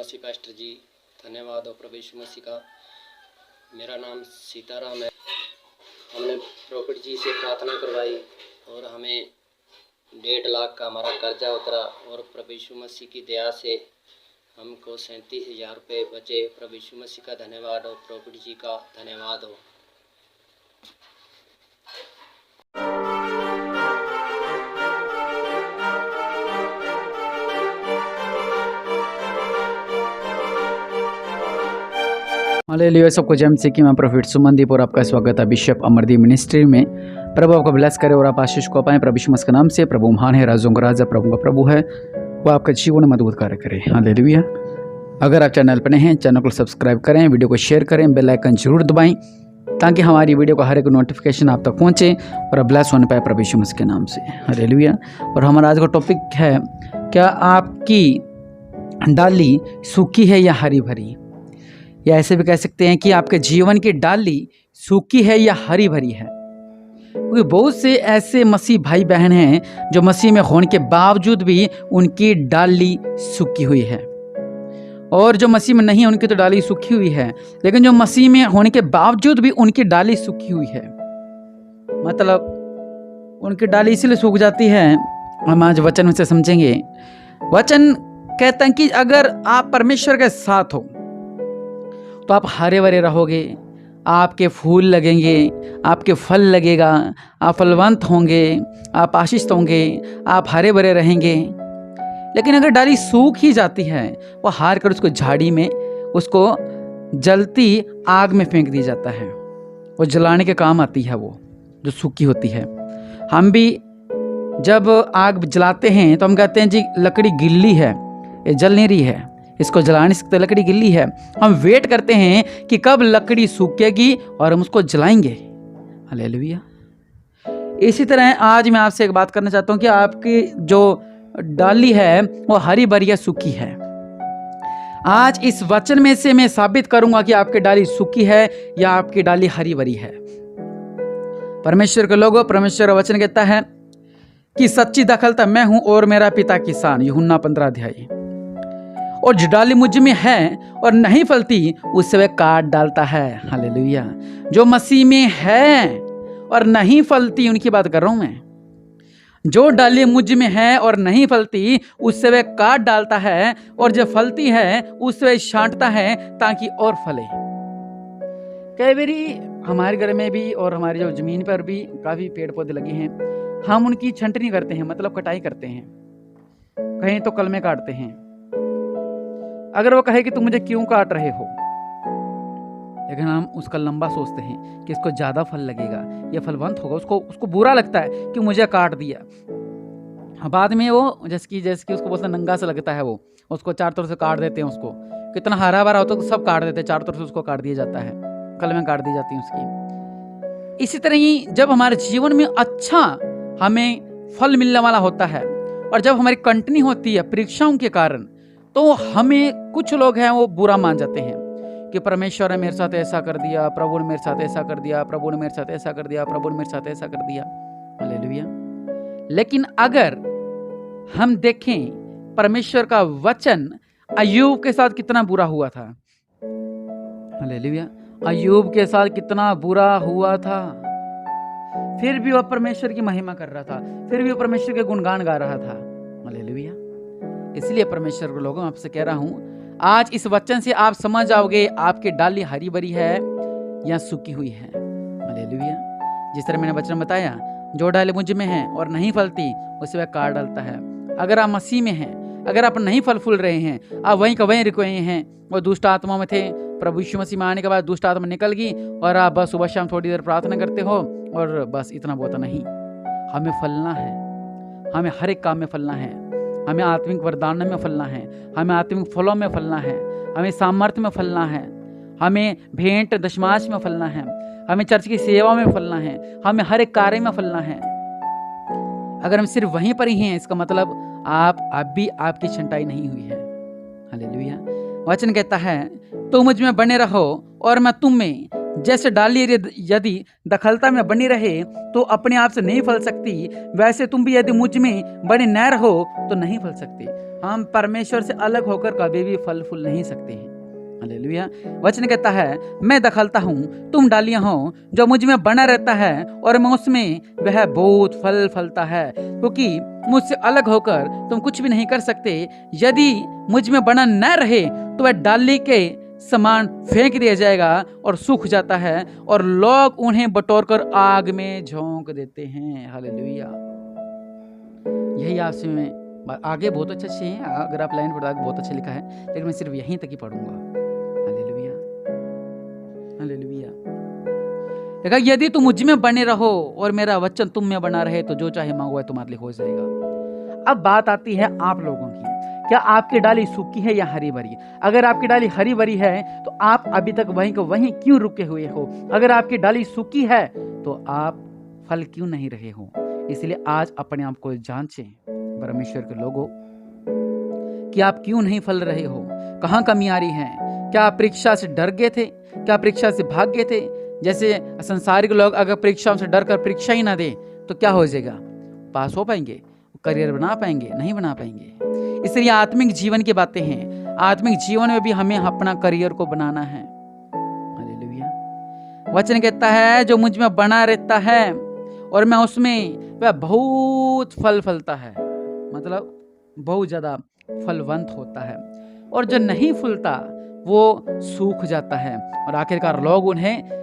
मसीह pastor जी, धन्यवाद हो प्रभु यीशु मसीह का। मेरा नाम सीताराम है। हमने प्रॉफिट जी से प्रार्थना करवाई और हमें 1.5 लाख का हमारा कर्जा उतरा और प्रभु यीशु मसीह की दया से हमको 37,000 रुपये बचे। प्रभु यीशु मसीह का धन्यवाद हो, प्रॉफिट जी का धन्यवाद हो। हालेलुया। सबको जय मसीह की। मैं प्रोफेट सुमनदीप और आपका स्वागत है बिशप अमरदीप मिनिस्ट्री में। प्रभु आपको ब्लेस करे और आप आशीष को पाएं। प्रभु यीशु मसीह के नाम से। प्रभु महान है, राजों का राजा, प्रभु का प्रभु है, वो आपका जीवन में मजबूत कार्य करे। हालेलुया। अगर आप चैनल पर नए हैं, चैनल को सब्सक्राइब करें, वीडियो को शेयर करें, बेल आइकन जरूर दबाएं ताकि हमारी वीडियो का हर एक नोटिफिकेशन आप तक पहुँचे और आप ब्लेस होने पाए प्रभु यीशु मसीह के नाम से। हालेलुया। और हमारा आज का टॉपिक है, क्या आपकी डाली सूखी है या हरी भरी? या ऐसे भी कह सकते हैं कि आपके जीवन की डाली सूखी है या हरी भरी है। क्योंकि बहुत से ऐसे मसीह भाई बहन हैं जो मसीह में होने के बावजूद भी उनकी डाली सूखी हुई है, और जो मसीह में नहीं है उनकी तो डाली सूखी हुई है, लेकिन जो मसीह में होने के बावजूद भी उनकी डाली सूखी हुई है, मतलब उनकी डाली इसलिए सूख जाती है। हम आज वचन में से समझेंगे। वचन कहता है कि अगर आप परमेश्वर के साथ हो तो आप हरे भरे रहोगे, आपके फूल लगेंगे, आपके फल लगेगा, आप फलवंत होंगे, आप आशीषित होंगे, आप हरे भरे रहेंगे। लेकिन अगर डाली सूख ही जाती है, वो हार कर उसको झाड़ी में, उसको जलती आग में फेंक दी जाता है। वो जलाने के काम आती है, वो जो सूखी होती है। हम भी जब आग जलाते हैं तो हम कहते हैं जी लकड़ी गिल्ली है, ये जल नहीं रही है, इसको जला नहीं सकते, लकड़ी गिल्ली है। हम वेट करते हैं कि कब लकड़ी सूखेगी और हम उसको जलाएंगे। हालेलुया। इसी तरह आज मैं आपसे एक बात करना चाहता हूं कि आपकी जो डाली है वो हरी भरी या सूखी है। आज इस वचन में से मैं साबित करूंगा कि आपकी डाली सूखी है या आपकी डाली हरी भरी है। परमेश्वर के लोगों, परमेश्वर का वचन कहता है कि सच्ची दखलता मैं हूं और मेरा पिता किसान, यूहन्ना 15 अध्याय। और जो डाली मुझ में है और नहीं फलती उससे वह काट डालता है। हालेलुया। जो मसीह में है और नहीं फलती, उनकी बात कर रहा हूं मैं। जो डाली मुझ में है और नहीं फलती उससे वह काट डालता है, और जो फलती है उससे वह छांटता है ताकि और फले। कई बारी हमारे घर में भी और हमारी जो जमीन पर भी काफी पेड़ पौधे लगे हैं, हम उनकी छंटनी करते हैं, मतलब कटाई करते हैं, कहीं तो कलमे काटते हैं। अगर वो कहे कि तुम मुझे क्यों काट रहे हो, लेकिन हम उसका लंबा सोचते हैं कि इसको ज्यादा फल लगेगा, ये फलवंत होगा, उसको बुरा लगता है कि मुझे काट दिया। बाद में वो जैसे कि उसको बहुत नंगा सा लगता है, वो उसको चार तरफ से काट देते हैं। उसको कितना हरा भरा होता है सब काट देते हैं, चार तरफ से उसको काट दिया जाता है, कलमें काट दी जाती हैं उसकी। इसी तरह ही जब हमारे जीवन में अच्छा हमें फल मिलने वाला होता है और जब हमारी कंटिन्यू होती है परीक्षाओं के कारण, तो हमें कुछ लोग हैं वो बुरा मान जाते हैं कि परमेश्वर ने मेरे साथ ऐसा कर दिया, प्रभु ने मेरे साथ ऐसा कर दिया, प्रभु ने मेरे साथ ऐसा कर दिया, प्रभु ने मेरे साथ ऐसा कर दिया। हालेलुया। लेकिन अगर हम देखें परमेश्वर का वचन, अय्यूब के साथ कितना बुरा हुआ था। हालेलुया। अय्यूब के साथ कितना बुरा हुआ था, फिर भी वह परमेश्वर की महिमा कर रहा था, फिर भी वह परमेश्वर के गुणगान गा रहा था। हालेलुया। इसलिए परमेश्वर के लोगों, आपसे कह रहा हूं, आज इस वचन से आप समझ जाओगे आपकी डाली हरी भरी है या सूखी हुई है। हालेलुया। जिस तरह मैंने वचन बताया, जो डाली मुझ में है और नहीं फलती उसे वह काट डालता है। अगर आप मसीह में हैं, अगर आप नहीं फल फूल रहे हैं, आप वहीं का वहीं रुके हैं, वो दुष्ट आत्मा में थे, प्रभु यीशु मसीह में आने के बाद दुष्ट आत्मा निकल गई और आप बस सुबह शाम थोड़ी देर प्रार्थना करते हो और बस इतना बहुत नहीं। हमें फलना है, हमें हर एक काम में फलना है, हमें आत्मिक वरदान में फलना है, हमें आत्मिक फलों में फलना है, हमें सामर्थ्य में फलना है, हमें भेंट दशमाश में फलना है, हमें चर्च की सेवा में फलना है, हमें हर एक कार्य में फलना है। अगर हम सिर्फ वहीं पर ही हैं, इसका मतलब आप भी आपकी छंटाई नहीं हुई है। हालेलुया। वचन कहता है, तो मुझ में बने रहो और मैं तुम में, जैसे डाली यदि दखलता में बनी रहे तो अपने आप से नहीं फल सकती, वैसे तुम भी यदि मुझ में बने न रहो तो नहीं फल सकते। हम परमेश्वर से अलग होकर कभी भी फल फूल नहीं सकते हैं। हालेलुया। वचन कहता है, मैं दखलता हूँ, तुम डालियां हो, जो मुझ में बना रहता है और मैं उसमें, वह बहुत फल फलता है, क्योंकि मुझसे अलग होकर तुम कुछ भी नहीं कर सकते। यदि मुझ में बना न रहे तो वह डाली के समान फेंक दिया जाएगा और सूख जाता है, और लोग उन्हें बटोरकर आग में झोंक देते हैं। हालेलुया। यही आपसे मैं आगे बहुत अच्छे हैं, अगर आप लाइन पढ़ा बहुत अच्छा लिखा है, लेकिन मैं सिर्फ यहीं तक ही पढ़ूंगा। Hallelujah, hallelujah. देखा, यदि तुम मुझ में बने रहो और मेरा वचन तुम में बना रहे तो जो चाहे मांगो तुम्हारे लिए हो जाएगा। अब बात आती है आप लोगों की, क्या आपकी डाली सूखी है या हरी भरी? अगर आपकी डाली हरी भरी है तो आप अभी तक वहीं को वहीं क्यों रुके हुए हो? अगर आपकी डाली सूखी है तो आप फल क्यों नहीं रहे हो? इसलिए आज अपने आप को जांचें परमेश्वर के लोगों, कि आप क्यों नहीं फल रहे हो, कहाँ कमी आ रही है? क्या आप परीक्षा से डर गए थे? क्या परीक्षा से भाग गए थे? जैसे संसारिक लोग अगर परीक्षाओं से डर कर परीक्षा ही ना दे तो क्या हो जाएगा? पास हो पाएंगे? करियर बना पाएंगे? नहीं बना पाएंगे। इसलिए आत्मिक जीवन की बातें हैं, आत्मिक जीवन में भी हमें अपना करियर को बनाना है। हालेलुया। वचन कहता है, जो मुझ में बना रहता है और मैं उसमें, वह बहुत फल फलता है, मतलब बहुत ज्यादा फलवंत होता है, और जो नहीं फूलता वो सूख जाता है, और आखिरकार लोग उन्हें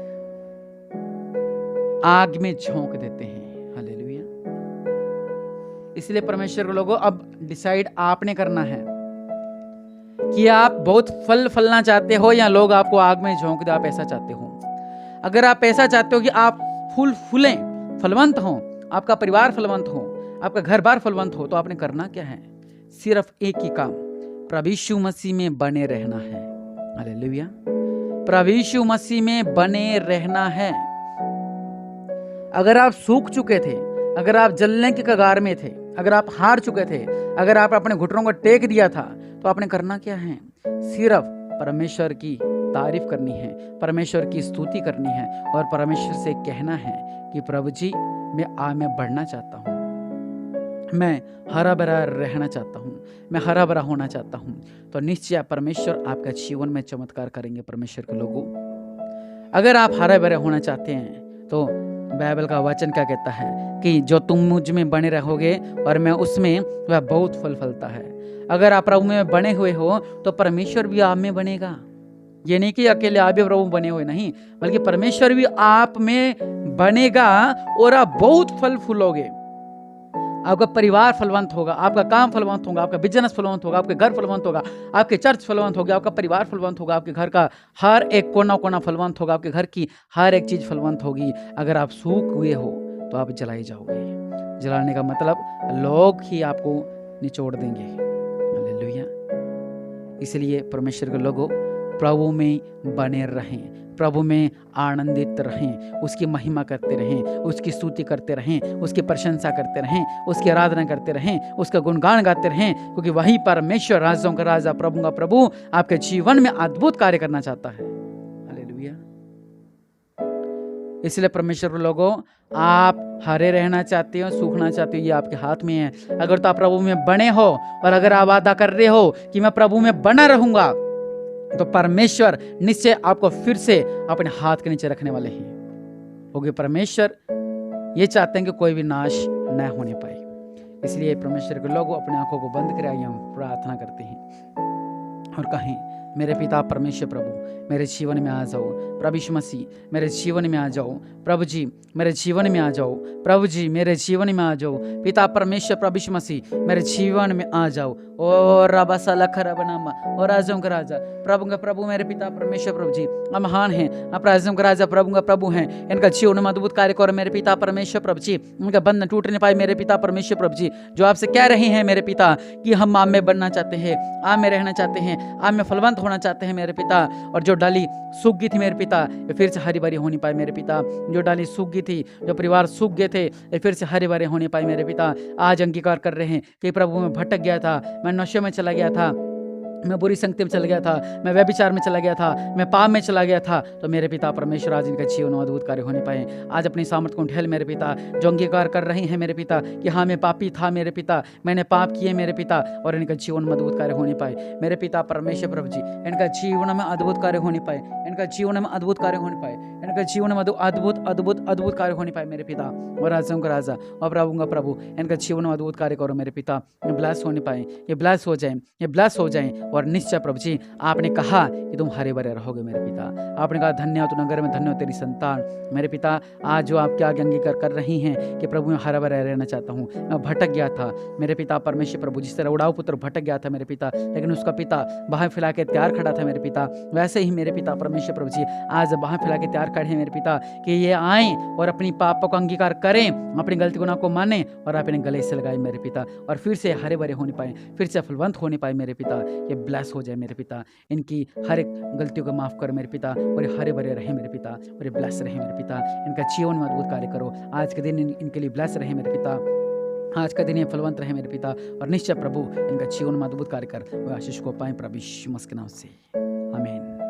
आग में झोंक देते हैं। हालेलुया। इसलिए परमेश्वर के लोगों, अब डिसाइड आपने करना है कि आप बहुत फल फलना चाहते हो या लोग आपको आग में झोंक दे, आप ऐसा चाहते हो। अगर आप ऐसा चाहते हो कि आप फूल फूलें, फलवंत हो, आपका परिवार फलवंत हो, आपका घर बार फलवंत हो, तो आपने करना क्या है? सिर्फ एक ही काम, प्रभु यीशु मसीह में बने रहना है। हालेलुया। प्रभु यीशु मसीह में बने रहना है। अगर आप सूख चुके थे, अगर आप जलने के कगार में थे, अगर आप हार चुके थे, अगर आप अपने घुटनों को टेक दिया था, तो आपने करना क्या है? सिर्फ परमेश्वर की तारीफ करनी है, परमेश्वर की स्तुति करनी है, और परमेश्वर से कहना है कि प्रभु जी, मैं बढ़ना चाहता हूँ, मैं हरा भरा रहना चाहता हूँ, मैं हरा भरा होना चाहता हूँ। तो निश्चय परमेश्वर आपका जीवन में चमत्कार करेंगे। परमेश्वर के लोगों, अगर आप हरा भरा होना चाहते हैं तो बाइबल का वचन क्या कहता है कि जो तुम मुझ में बने रहोगे और मैं उसमें, वह बहुत फल फलता है। अगर आप प्रभु में बने हुए हो तो परमेश्वर भी आप में बनेगा। ये नहीं कि अकेले आप भी प्रभु बने हुए, नहीं, बल्कि परमेश्वर भी आप में बनेगा और आप बहुत फल फूलोगे। आपका परिवार फलवंत होगा, आपका काम फलवंत होगा, आपका बिजनेस फलवंत होगा, आपके घर फलवंत होगा, आपके चर्च फलवंत होगा, आपका परिवार फलवंत होगा, आपके घर का हर एक कोना कोना फलवंत होगा, आपके घर की हर एक चीज फलवंत होगी। अगर आप सूख हुए हो तो आप जलाए जाओगे। जलाने का मतलब लोग ही आपको निचोड़ देंगे। हालेलुया। इसलिए परमेश्वर के लोगों, प्रभु में बने रहें, प्रभु में आनंदित रहें, उसकी महिमा करते रहें, उसकी स्तुति करते रहें, उसकी प्रशंसा करते रहें, उसकी आराधना करते रहें, उसका गुणगान गाते रहें, क्योंकि वही परमेश्वर, राजाओं का राजा, प्रभु का प्रभु, आपके जीवन में अद्भुत कार्य करना चाहता है। हालेलुया। इसलिए परमेश्वर के लोगों, आप हरे रहना चाहते हो, सूखना चाहते हो, ये आपके हाथ में है। अगर तो आप प्रभु में बने हो और अगर आप वादा कर रहे हो कि मैं प्रभु में बना रहूंगा, तो परमेश्वर निश्चय आपको फिर से अपने हाथ के नीचे रखने वाले हैं। क्योंकि परमेश्वर ये चाहते हैं कि कोई भी नाश न होने पाए। इसलिए परमेश्वर के लोग अपने आंखों को बंद करें, हम प्रार्थना करते हैं और कहें, मेरे पिता परमेश्वर प्रभु, मेरे जीवन में आ जाओ। प्रभु यीशु मसीह, मेरे जीवन में आ जाओ। प्रभु जी, मेरे जीवन में आ जाओ। प्रभु जी, मेरे जीवन में आ जाओ। पिता परमेश्वर प्रभु यीशु मसीह, मेरे जीवन में आ जाओ। और रबा साला खरा बनामा, और राजाओं का राजा, प्रभु का प्रभु, मेरे पिता परमेश्वर प्रभु जी, आप महान हैं, आप राजाओं का राजा, प्रभु का प्रभु हैं। इनका जीवन में अद्भुत कार्य करो मेरे पिता परमेश्वर प्रभु जी। उनका बंधन टूट नहीं पाए मेरे पिता परमेश्वर प्रभु जी। जो आपसे कह रहे हैं मेरे पिता कि हम आप में बनना चाहते हैं, आप में रहना चाहते हैं, आप में फलवंत होना चाहते हैं मेरे पिता। और जो डाली सूख गई थी मेरे पिता, ये फिर से हरी भरी होनी पाए मेरे पिता। जो डाली सूख गई थी, जो परिवार सूख गए थे, ये फिर से हरे भरे होने पाए मेरे पिता। आज अंगीकार कर रहे हैं कि प्रभु में भटक गया था, मैं नशे में चला गया था, मैं बुरी संगति में चला गया था, मैं व्यभिचार में चला गया था, मैं पाप में चला गया था, तो मेरे पिता परमेश्वर आज इनका जीवन में अद्भुत कार्य होने पाए। आज अपनी सामर्थ्य को ढेल मेरे पिता, जो अंगीकार कर रहे हैं मेरे पिता कि हाँ मैं पापी था मेरे पिता, मैंने पाप किए मेरे पिता, और इनका जीवन में अद्भुत कार्य होने पाए। मेरे पिता परमेश्वर प्रभु जी, इनका जीवन में अद्भुत कार्य होने पाए, इनका जीवन में अद्भुत कार्य होने पाए, इनका जीवन में अद्भुत अद्भुत अद्भुत कार्य होने पाए मेरे पिता। और राजाओं का राजा और प्रभुओं का प्रभु, इनका जीवन में अद्भुत कार्य करो मेरे पिता। ये ब्लेस होने पाए, ये ब्लेस हो जाए, ये ब्लेस हो जाए। और निश्चय प्रभु जी, आपने कहा कि तुम हरे भरे रहोगे मेरे पिता। आपने कहा धन्य हो तू नगर में, धन्य हो तेरी संतान। मेरे पिता आज जो आपके आगे अंगीकार कर रही हैं कि प्रभु मैं हरा भरा रहना चाहता हूँ, मैं भटक गया था मेरे पिता परमेश्वर प्रभु, जिस तरह उड़ाऊ पुत्र भटक गया था मेरे पिता, लेकिन उसका पिता बाहें फैला के तैयार खड़ा था मेरे पिता, वैसे ही मेरे पिता परमेश्वर प्रभु जी आज बाहें फैला के तैयार खड़े हैं मेरे पिता कि ये आएँ और अपनी पापों का अंगीकार करें, अपनी गलती गुनाह को माने और अपने गले से लगाए मेरे पिता, और फिर से हरे भरे होने पाए, फिर से फलवंत होने पाए मेरे पिता। ये ब्लेस हो जाए मेरे पिता, इनकी हर एक गलतियों को माफ़ कर मेरे पिता, और ये हरे भरे रहे मेरे पिता, और ये ब्लेस रहे मेरे पिता। इनका जीवन में अद्भुत कार्य करो आज के दिन, इनके लिए ब्लेस रहे मेरे पिता। आज का दिन ये फलवंत रहे मेरे पिता, और निश्चय प्रभु इनका जीवन में अद्भुत कार्य कर वो आशीष को पाए प्रभु यीशु मसीह के नाम से, आमीन।